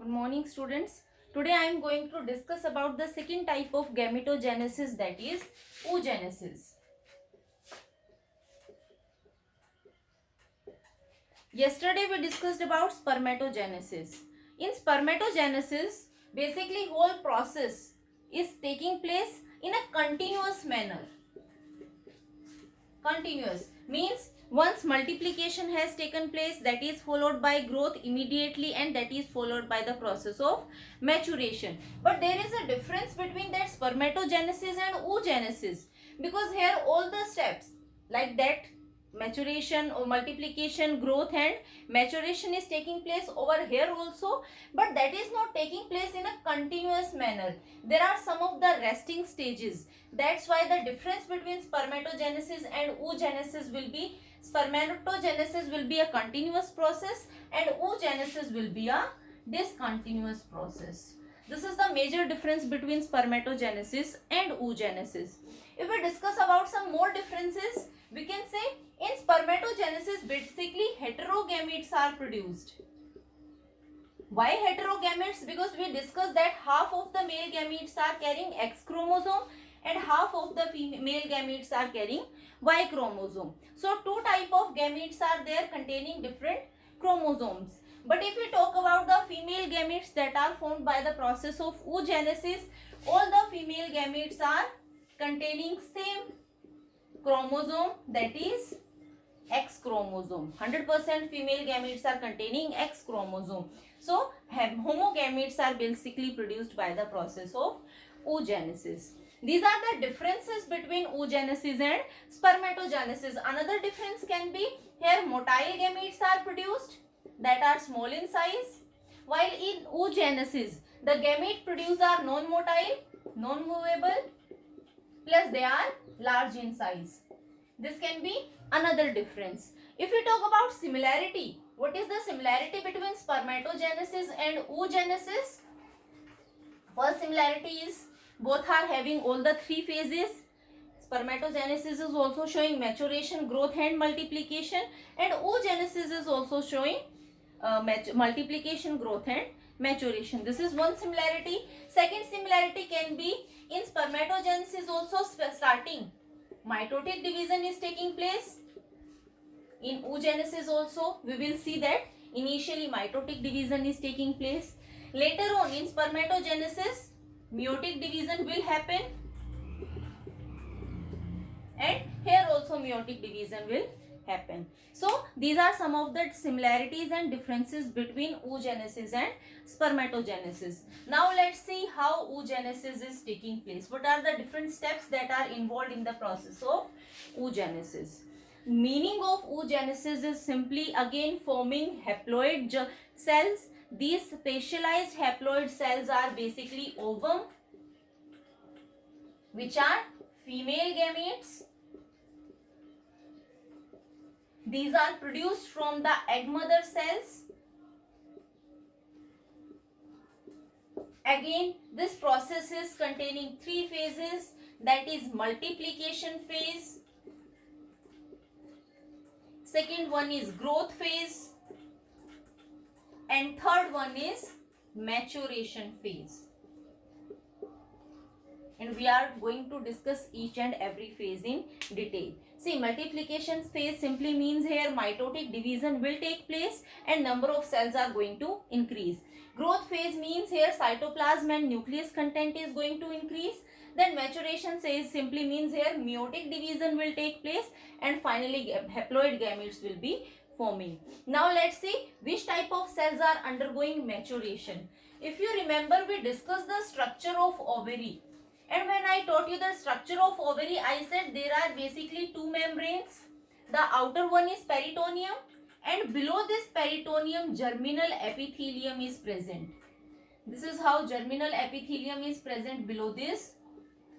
Good morning, students. Today I am going to discuss about the second type of gametogenesis, that is oogenesis. Yesterday we discussed about spermatogenesis. In spermatogenesis, basically whole process is taking place in a continuous manner. Continuous means once multiplication has taken place, that is followed by growth immediately, and that is followed by the process of maturation. But there is a difference between that spermatogenesis and oogenesis, because here all the steps like that, maturation or multiplication, growth and maturation is taking place over here also, but that is not taking place in a continuous manner. There are some of the resting stages. That's why the difference between spermatogenesis and oogenesis will be, spermatogenesis will be a continuous process and oogenesis will be a discontinuous process. This is the major difference between spermatogenesis and oogenesis. If we discuss about some more differences, we can say in spermatogenesis basically heterogametes are produced. Why heterogametes? Because we discussed that half of the male gametes are carrying X chromosome and half of the female gametes are carrying Y chromosome. So two type of gametes are there containing different chromosomes. But if we talk about the female gametes that are formed by the process of oogenesis, all the female gametes are containing same chromosome, that is X chromosome. 100% female gametes are containing X chromosome. So homogametes are basically produced by the process of oogenesis. These are the differences between oogenesis and spermatogenesis. Another difference can be here motile gametes are produced that are small in size, while in oogenesis the gamete produced are non-motile, non-movable, plus they are large in size. This can be another difference. If we talk about similarity, what is the similarity between spermatogenesis and oogenesis? First similarity is both are having all the three phases. Spermatogenesis is also showing maturation, growth and multiplication, and oogenesis is also showing multiplication, growth and maturation. This is one similarity. Second similarity can be in spermatogenesis also starting mitotic division is taking place. In oogenesis also we will see that initially mitotic division is taking place. Later on in spermatogenesis meiotic division will happen, and here also meiotic division will happen. So these are some of the similarities and differences between oogenesis and spermatogenesis. Now let's see how oogenesis is taking place. What are the different steps that are involved in the process of oogenesis? Meaning of oogenesis is simply again forming haploid cells. These specialized haploid cells are basically ovum, which are female gametes. These are produced from the egg mother cells. Again, this process is containing three phases, that is multiplication phase. Second one is growth phase. And third one is maturation phase. And we are going to discuss each and every phase in detail. See, multiplication phase simply means here mitotic division will take place and number of cells are going to increase. Growth phase means here cytoplasm and nucleus content is going to increase. Then maturation phase simply means here meiotic division will take place and finally haploid gametes will be forming. Now let's see which type of cells are undergoing maturation. If you remember, we discussed the structure of ovary. And when I taught you the structure of ovary, I said there are basically two membranes. The outer one is peritoneum, and below this peritoneum germinal epithelium is present. This is how germinal epithelium is present below this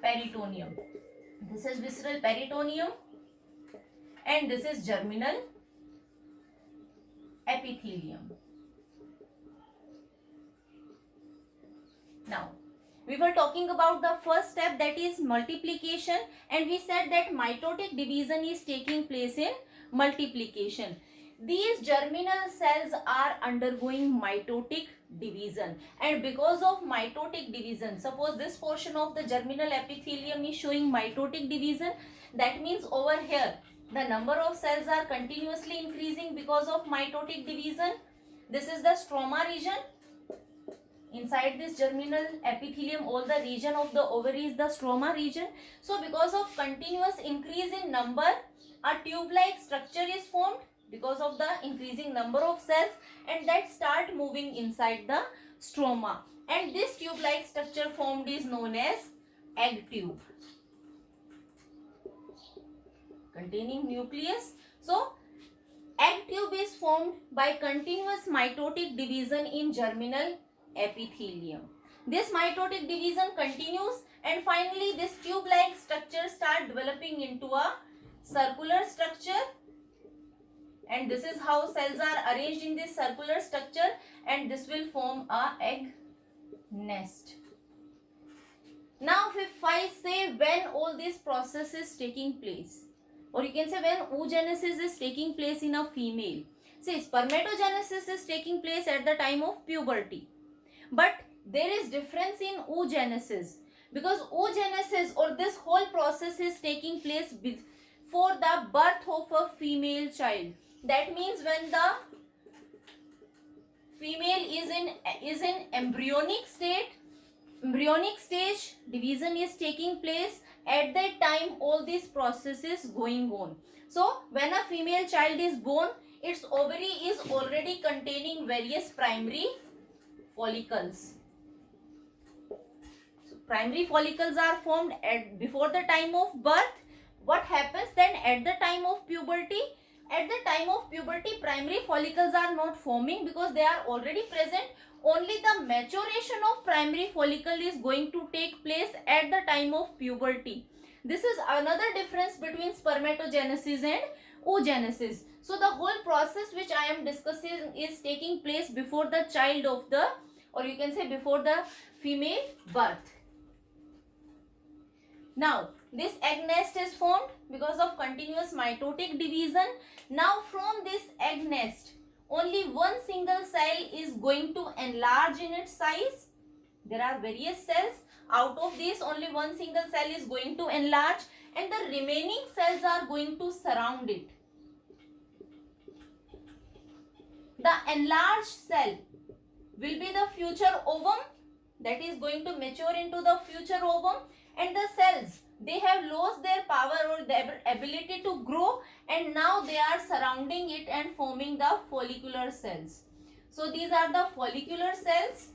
peritoneum. This is visceral peritoneum and this is germinal epithelium. Now, we were talking about the first step, that is multiplication, and we said that mitotic division is taking place in multiplication. these germinal cells are undergoing mitotic division, and because of mitotic division, suppose this portion of the germinal epithelium is showing mitotic division, that means over here the number of cells are continuously increasing because of mitotic division. This is the stroma region. Inside this germinal epithelium, all the region of the ovary is the stroma region. So because of continuous increase in number, a tube-like structure is formed because of the increasing number of cells, and that start moving inside the stroma. And this tube-like structure formed is known as egg tube, containing nucleus. So egg tube is formed by continuous mitotic division in germinal epithelium. This mitotic division continues, and finally this tube-like structure start developing into a circular structure, and this is how cells are arranged in this circular structure, and this will form a egg nest. Now if I say when all this process is taking place, or you can say when oogenesis is taking place in a female. See, spermatogenesis is taking place at the time of puberty, but there is difference in oogenesis, because oogenesis or this whole process is taking place before the birth of a female child. That means when the female is in embryonic stage, division is taking place. At that time all this process is going on. So when a female child is born, its ovary is already containing various primary follicles. So primary follicles are formed before the time of birth. What happens then at the time of puberty? At the time of puberty, primary follicles are not forming because they are already present. Only the maturation of primary follicle is going to take place at the time of puberty. This is another difference between spermatogenesis and oogenesis. So the whole process which I am discussing is taking place before the child of the, or you can say before the female birth. Now this egg nest is formed because of continuous mitotic division. Now from this egg nest, only one single cell is going to enlarge in its size. There are various cells. Out of these, only one single cell is going to enlarge, and the remaining cells are going to surround it. The enlarged cell will be the future ovum that is going to mature into the future ovum, and the cells, they have lost their power or their ability to grow, and now they are surrounding it and forming the follicular cells. So these are the follicular cells,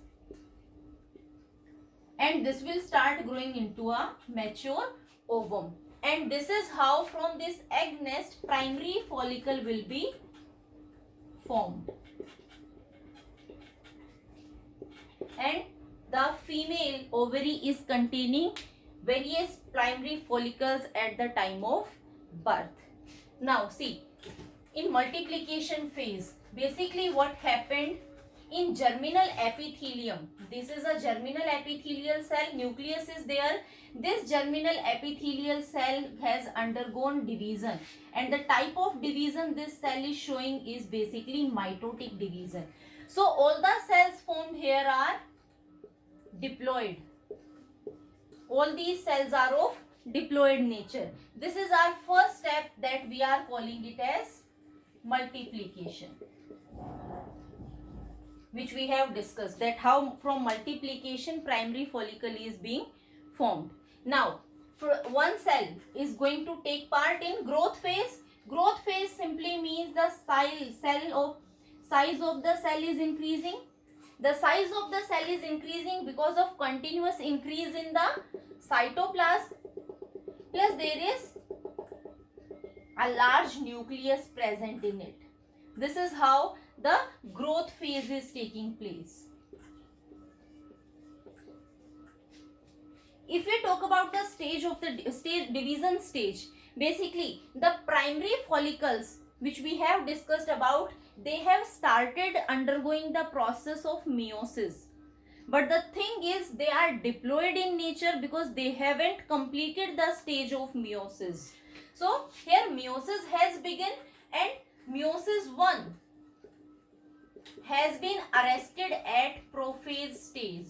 and this will start growing into a mature ovum. And this is how from this egg nest primary follicle will be formed. And the female ovary is containing various primary follicles at the time of birth. Now see, in multiplication phase, basically what happened in germinal epithelium, this is a germinal epithelial cell, nucleus is there. This germinal epithelial cell has undergone division, and the type of division this cell is showing is basically mitotic division. So all the cells formed here are diploid. All these cells are of diploid nature. This is our first step that we are calling it as multiplication, which we have discussed, that how from multiplication primary follicle is being formed. Now one cell is going to take part in growth phase. Growth phase simply means the size of the cell is increasing. The size of the cell is increasing because of continuous increase in the cytoplasm, plus there is a large nucleus present in it. This is how the growth phase is taking place. If we talk about the stage of the division stage, basically the primary follicles which we have discussed about, they have started undergoing the process of meiosis. But the thing is, they are diploid in nature because they haven't completed the stage of meiosis. So here meiosis has begun, and meiosis 1 has been arrested at prophase stage,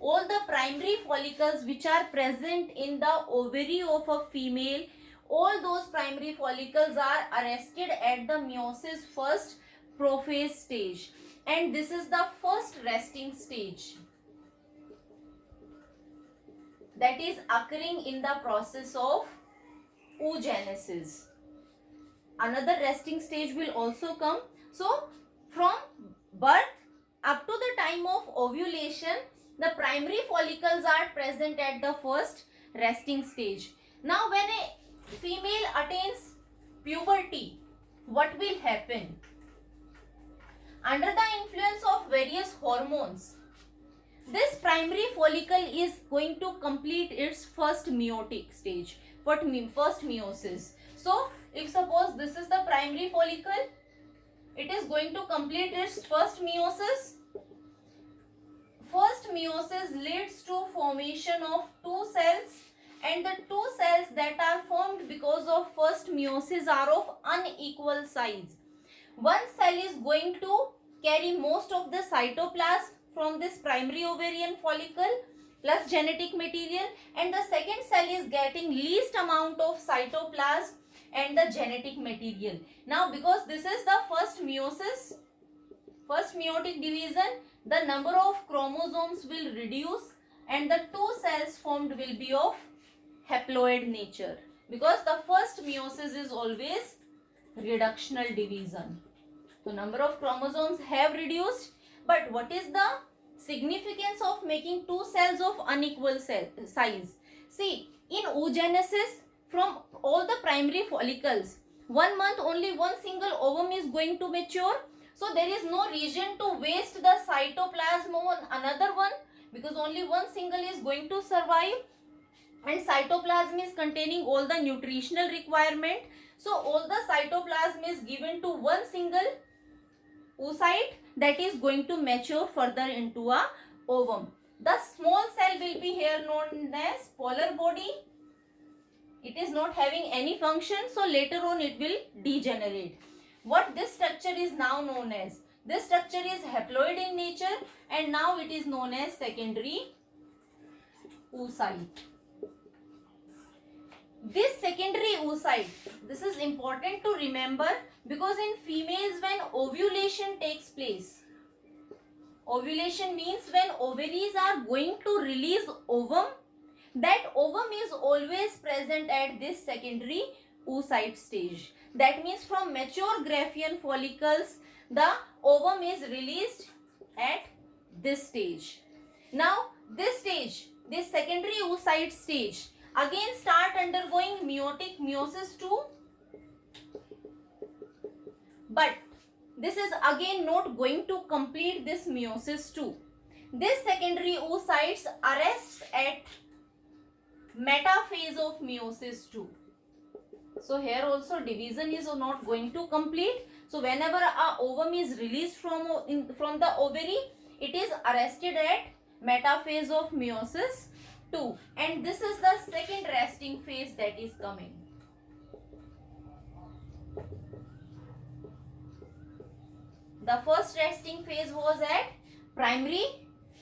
all the primary follicles which are present in the ovary of a female, all those primary follicles are arrested at the meiosis first prophase stage, and this is the first resting stage that is occurring in the process of oogenesis. Another resting stage will also come. So from birth up to the time of ovulation, the primary follicles are present at the first resting stage. Now when a female attains puberty, what will happen? Under the influence of various hormones, this primary follicle is going to complete its first meiotic stage, first meiosis. So if suppose this is the primary follicle, it is going to complete its first meiosis. First meiosis leads to formation of two cells, and the two cells that are formed because of first meiosis are of unequal size. One cell is going to carry most of the cytoplasm from this primary ovarian follicle plus genetic material, and the second cell is getting least amount of cytoplasm and the genetic material. Now because this is the first meiosis, first meiotic division, the number of chromosomes will reduce and the two cells formed will be of haploid nature, because the first meiosis is always reductional division. So number of chromosomes have reduced, but what is the significance of making two cells of unequal size? See, in oogenesis, from all the primary follicles, 1 month only one single ovum is going to mature. So there is no reason to waste the cytoplasm on another one, because only one single is going to survive, and cytoplasm is containing all the nutritional requirement. So all the cytoplasm is given to one single oocyte that is going to mature further into a ovum. The small cell will be here known as polar body. It is not having any function, so later on it will degenerate. What this structure is now known as? This structure is haploid in nature, and now it is known as secondary oocyte. This secondary oocyte, this is important to remember, because in females when ovulation takes place, ovulation means when ovaries are going to release ovum, that ovum is always present at this secondary oocyte stage. That means from mature Graafian follicles, the ovum is released at this stage. Now this stage, this secondary oocyte stage, again start undergoing meiosis 2, but this is again not going to complete this meiosis 2. This secondary oocytes arrests at metaphase of meiosis 2. So here also division is not going to complete. So whenever a ovum is released from the ovary, it is arrested at metaphase of meiosis 2, and this is the second resting phase that is coming. The first resting phase was at primary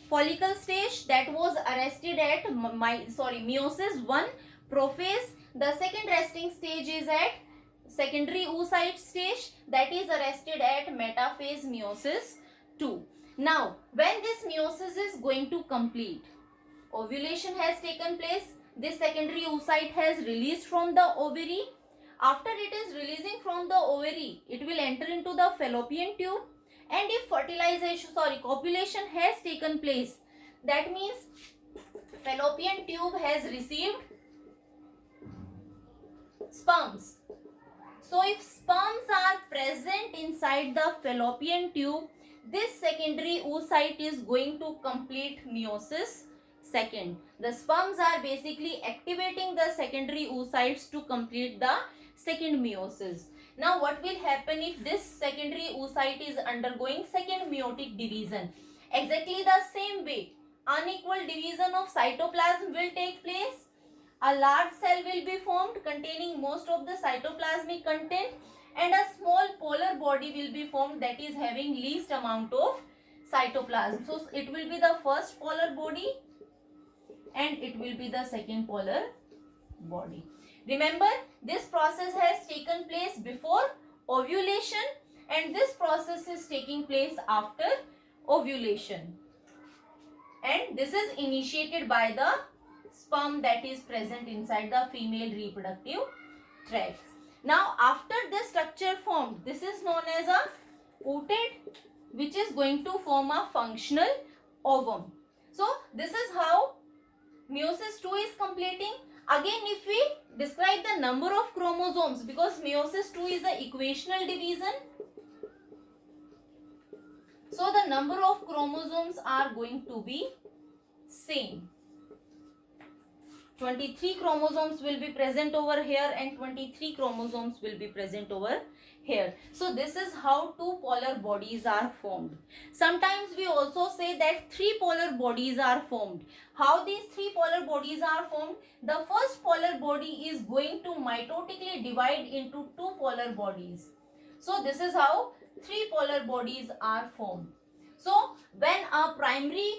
follicle stage, that was arrested at meiosis 1 prophase. The second resting stage is at secondary oocyte stage, that is arrested at metaphase meiosis 2. Now when this meiosis is going to complete, ovulation has taken place, this secondary oocyte has released from the ovary. After it is releasing from the ovary, it will enter into the fallopian tube, and if copulation has taken place, that means fallopian tube has received sperms. So if sperms are present inside the fallopian tube, this secondary oocyte is going to complete meiosis second. The sperms are basically activating the secondary oocytes to complete the second meiosis. Now what will happen if this secondary oocyte is undergoing second meiotic division? Exactly the same way, unequal division of cytoplasm will take place. A large cell will be formed containing most of the cytoplasmic content, and a small polar body will be formed that is having least amount of cytoplasm. So it will be the first polar body and it will be the second polar body. Remember, this process has taken place before ovulation and this process is taking place after ovulation. And this is initiated by the sperm that is present inside the female reproductive tract. Now, after this structure formed, this is known as a ooted, which is going to form a functional ovum. So, this is how meiosis 2 is completing. Again, if we describe the number of chromosomes, because meiosis 2 is a equational division, so the number of chromosomes are going to be same. 23 chromosomes will be present over here and 23 chromosomes will be present over here. So this is how two polar bodies are formed. Sometimes we also say that three polar bodies are formed. How these three polar bodies are formed? The first polar body is going to mitotically divide into two polar bodies. So this is how three polar bodies are formed. So when a primary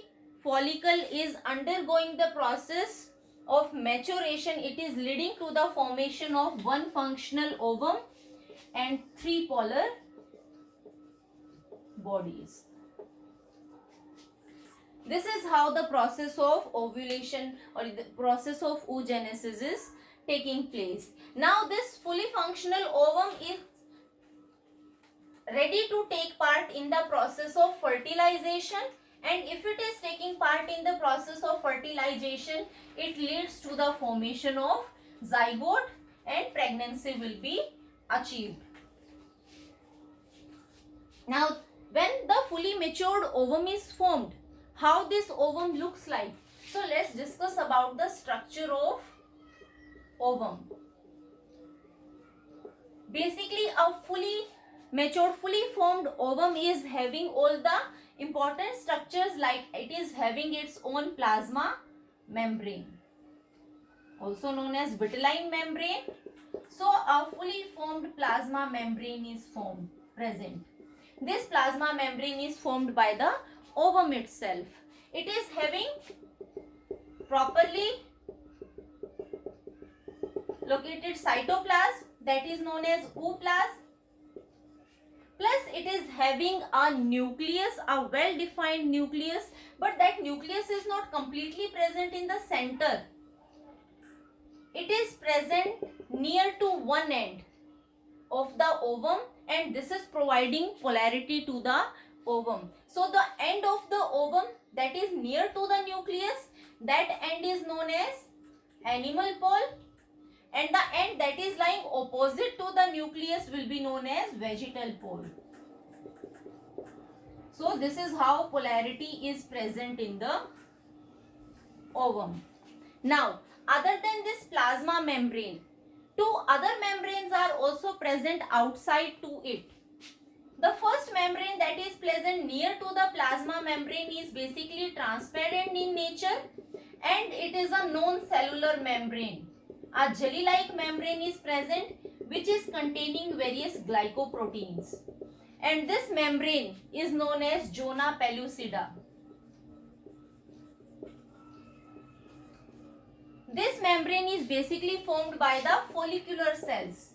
follicle is undergoing the process of maturation, it is leading to the formation of one functional ovum and three polar bodies. This is how the process of ovulation or the process of oogenesis is taking place. Now this fully functional ovum is ready to take part in the process of fertilization, and if it is taking part in the process of fertilization, it leads to the formation of zygote and pregnancy will be achieved. Now, when the fully matured ovum is formed, how this ovum looks like? So, let's discuss about the structure of ovum. Basically, a fully matured, fully formed ovum is having all the important structures, like it is having its own plasma membrane, also known as vitelline membrane. So a fully formed plasma membrane is present. This plasma membrane is formed by the ovum itself. It is having properly located cytoplasm that is known as ooplasm. Plus it is having a nucleus, a well-defined nucleus, but that nucleus is not completely present in the center. It is present near to one end of the ovum and this is providing polarity to the ovum. So the end of the ovum that is near to the nucleus, that end is known as animal pole, and the end that is lying opposite to the nucleus will be known as vegetal pole. So this is how polarity is present in the ovum. Now, other than this plasma membrane, two other membranes are also present outside to it. The first membrane that is present near to the plasma membrane is basically transparent in nature and it is a non-cellular membrane. A jelly-like membrane is present which is containing various glycoproteins, and this membrane is known as zona pellucida. This membrane is basically formed by the follicular cells,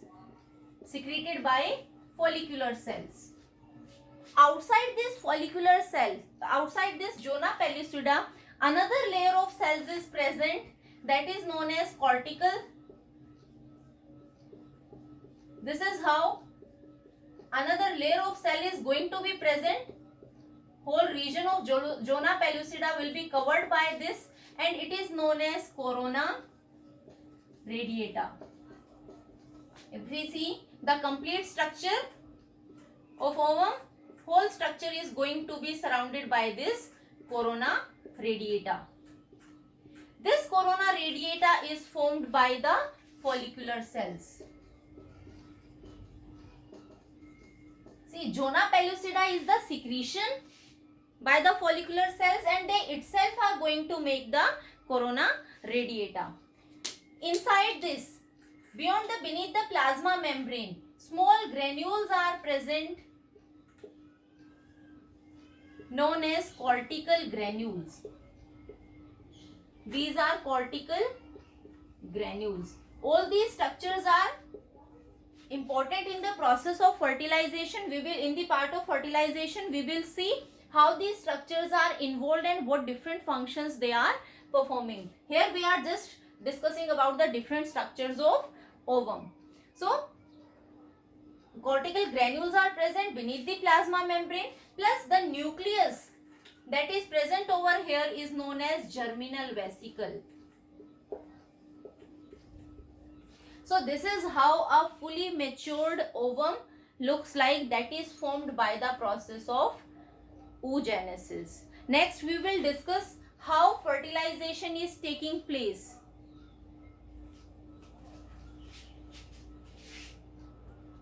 secreted by follicular cells. Outside this follicular cell, outside this zona pellucida, another layer of cells is present that is known as cortical. This is how another layer of cell is going to be present. Whole region of zona pellucida will be covered by this and it is known as corona radiata. If we see the complete structure of ovum, whole structure is going to be surrounded by this corona radiata. This corona radiata is formed by the follicular cells. See, zona pellucida is the secretion by the follicular cells and they itself are going to make the corona radiata. Inside this, beneath the plasma membrane, small granules are present known as cortical granules. These are cortical granules. All these structures are important in the process of fertilization. We will, in the part of fertilization, we will see how these structures are involved and what different functions they are performing. Here we are just discussing about the different structures of ovum. So cortical granules are present beneath the plasma membrane, plus the nucleus that is present over here is known as germinal vesicle. So this is how a fully matured ovum looks like, that is formed by the process of oogenesis. Next we will discuss how fertilization is taking place.